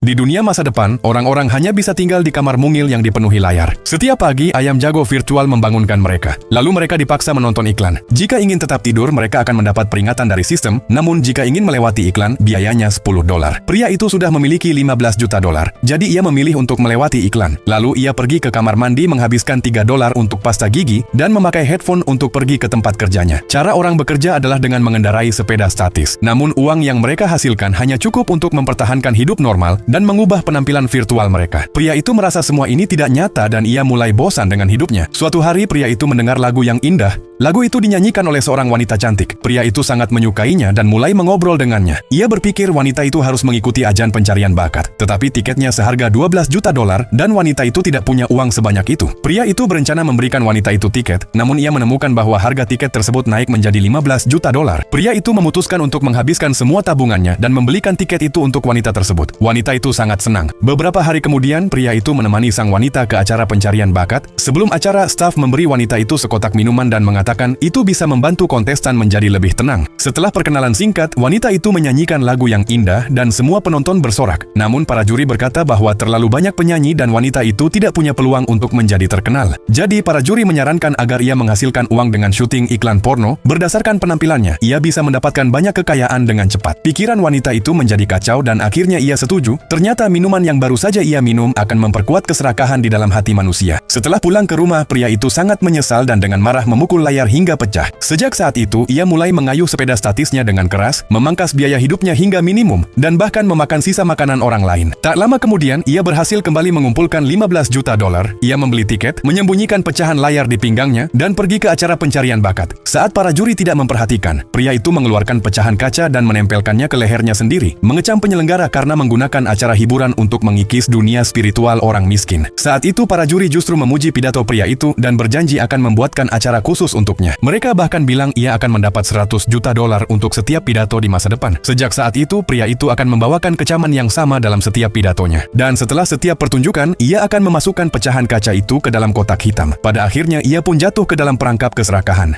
Di dunia masa depan, orang-orang hanya bisa tinggal di kamar mungil yang dipenuhi layar. Setiap pagi, ayam jago virtual membangunkan mereka. Lalu mereka dipaksa menonton iklan. Jika ingin tetap tidur, mereka akan mendapat peringatan dari sistem, namun jika ingin melewati iklan, biayanya $10. Pria itu sudah memiliki $15 juta, jadi ia memilih untuk melewati iklan. Lalu ia pergi ke kamar mandi menghabiskan $3 untuk pasta gigi dan memakai headphone untuk pergi ke tempat kerjanya. Cara orang bekerja adalah dengan mengendarai sepeda statis. Namun uang yang mereka hasilkan hanya cukup untuk mempertahankan hidup normal dan mengubah penampilan virtual mereka. Pria itu merasa semua ini tidak nyata dan ia mulai bosan dengan hidupnya. Suatu hari pria itu mendengar lagu yang indah. Lagu itu dinyanyikan oleh seorang wanita cantik. Pria itu sangat menyukainya dan mulai mengobrol dengannya. Ia berpikir wanita itu harus mengikuti ajang pencarian bakat. Tetapi tiketnya seharga $12 juta dan wanita itu tidak punya uang sebanyak itu. Pria itu berencana memberikan wanita itu tiket, namun ia menemukan bahwa harga tiket tersebut naik menjadi $15 juta. Pria itu memutuskan untuk menghabiskan semua tabungannya dan membelikan tiket itu untuk wanita tersebut. Wanita itu sangat senang. Beberapa hari kemudian, pria itu menemani sang wanita ke acara pencarian bakat. Sebelum acara, staf memberi wanita itu sekotak minuman dan mengatakan itu bisa membantu kontestan menjadi lebih tenang. Setelah perkenalan singkat, wanita itu menyanyikan lagu yang indah dan semua penonton bersorak. Namun para juri berkata bahwa terlalu banyak penyanyi dan wanita itu tidak punya peluang untuk menjadi terkenal. Jadi para juri menyarankan agar ia menghasilkan uang dengan syuting iklan porno. Berdasarkan penampilannya, ia bisa mendapatkan banyak kekayaan dengan cepat. Pikiran wanita itu menjadi kacau dan akhirnya ia setuju. Ternyata minuman yang baru saja ia minum akan memperkuat keserakahan di dalam hati manusia. Setelah pulang ke rumah, pria itu sangat menyesal dan dengan marah memukul layar hingga pecah. Sejak saat itu, ia mulai mengayuh sepeda statisnya dengan keras, memangkas biaya hidupnya hingga minimum, dan bahkan memakan sisa makanan orang lain. Tak lama kemudian, ia berhasil kembali mengumpulkan $15 juta. Ia membeli tiket, menyembunyikan pecahan layar di pinggangnya, dan pergi ke acara pencarian bakat. Saat para juri tidak memperhatikan, pria itu mengeluarkan pecahan kaca dan menempelkannya ke lehernya sendiri, mengecam penyelenggara karena menggunakan acara hiburan untuk mengikis dunia spiritual orang miskin. Saat itu para juri justru memuji pidato pria itu dan berjanji akan membuatkan acara khusus untuknya. Mereka bahkan bilang ia akan mendapat $100 juta untuk setiap pidato di masa depan. Sejak saat itu, pria itu akan membawakan kecaman yang sama dalam setiap pidatonya. Dan setelah setiap pertunjukan, ia akan memasukkan pecahan kaca itu ke dalam kotak hitam. Pada akhirnya, ia pun jatuh ke dalam perangkap keserakahan.